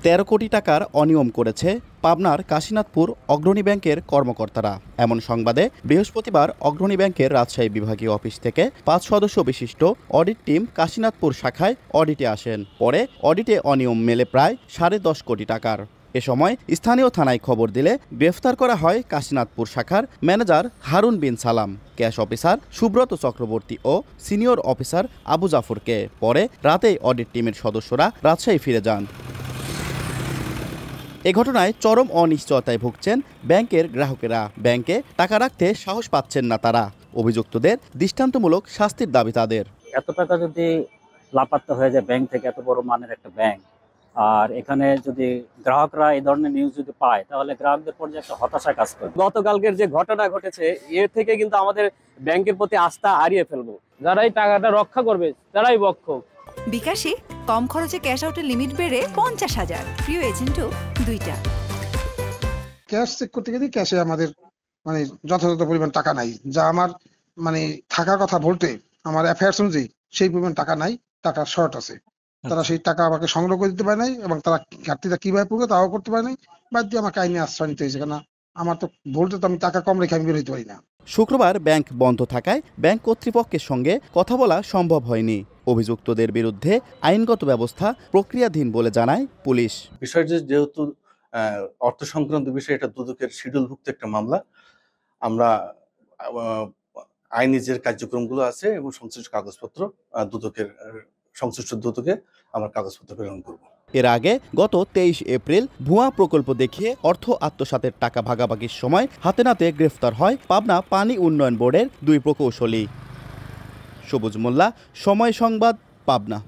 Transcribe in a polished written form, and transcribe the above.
13 কোটি টাকার অনিয়ম করেছে পাবনার কাশীনাথপুর অগ্রণী ব্যাংকের কর্মকর্তারা। এমন সংবাদে বৃহস্পতিবার অগ্রণী ব্যাংকের রাজশাহী বিভাগীয় অফিস থেকে 5 সদস্য বিশিষ্ট অডিট টিম কাশীনাথপুর শাখায় অডিটে আসেন। পরে অডিটে অনিয়ম মেলে প্রায় 10.5 কোটি টাকার। এ সময় স্থানীয় থানায় খবর দিলে গ্রেফতার করা হয় কাশীনাথপুর শাখার ম্যানেজার হারুন বিন সালাম, ক্যাশ অফিসার সুব্রত চক্রবর্তী ও সিনিয়র অফিসার আবু জাফরকে। পরে রাতেই অডিট টিমের সদস্যরা রাজশাহী ফিরে যান। এ ঘটনায় চরম অনিশ্চয়তায় ভুগছেন ব্যাংকের গ্রাহকেরা। ব্যাংকে টাকা রাখতে সাহস পাচ্ছেন না তারা। অভিযুক্তদের দৃষ্টান্তমূলক শাস্তির দাবি তাদের। এত টাকা যদি লাপাত্তা হয়ে যায় ব্যাংক থেকে, এত বড় মানের একটা ব্যাংক, আর এখানে যদি গ্রাহকরা এই ধরনের নিউজ যদি পায় তাহলে গ্রাহকদের পর্যায়ে একটা হতাশা কাজ করবে। গতকালকের যে ঘটনা ঘটেছে এর থেকে কিন্তু আমাদের ব্যাংকের প্রতি আস্থা হারিয়ে ফেলবো। যারাই টাকাটা রক্ষা করবে তারাই বক্ষক। বিকাশে কম খরচে ক্যাশ আউটের লিমিট বেড়ে 50,000, প্রিয় এজেন্টও 2টা। ক্যাশ চেক করতে গেলে ক্যাশে আমাদের যথাযথ পরিমাণ টাকা নাই, যা আমার থাকার কথা বলতে আমার অ্যাফেয়ার্স অনুযায়ী সেই পরিমাণ টাকা নাই, টাকা শর্ট আছে। তারা সেই টাকা আমাকে সংগ্রহ করে দিতে পারে নাই এবং তারা ঘাটতিটা কিভাবে পড়বে তাও করতে পারে নাই। বাদ দিয়ে আমাকে আইনে আশ্রয় নিতে হয়েছে, কারণ আমার তো বলতে তো আমি টাকা কম রেখে আমি বের হইতে পারি না। শুক্রবার ব্যাংক বন্ধ থাকায় ব্যাংক কর্তৃপক্ষের সঙ্গে কথা বলা সম্ভব হয়নি। অভিযুক্তদের বিরুদ্ধে আইনগত ব্যবস্থা প্রক্রিয়াধীন বলে জানায় পুলিশ। বিষয়টি যেহেতু অর্থ সংক্রান্ত বিষয়, এটা দুদকের শিডিউলভুক্ত একটা মামলা। আমরা আইনি যে কার্যক্রমগুলো আছে এবং সংশ্লিষ্ট কাগজপত্র সংশ্লিষ্ট দুদকে আমরা কাগজপত্র প্রেরণ করব। এর আগে গত 23 এপ্রিল ভুয়া প্রকল্প দেখিয়ে অর্থ আত্মসাতের টাকা ভাগাভাগির সময় হাতে নাতে গ্রেফতার হয় পাবনা পানি উন্নয়ন বোর্ডের 2 প্রকৌশলী। সবুজ মোল্লা, সময় সংবাদ, পাবনা।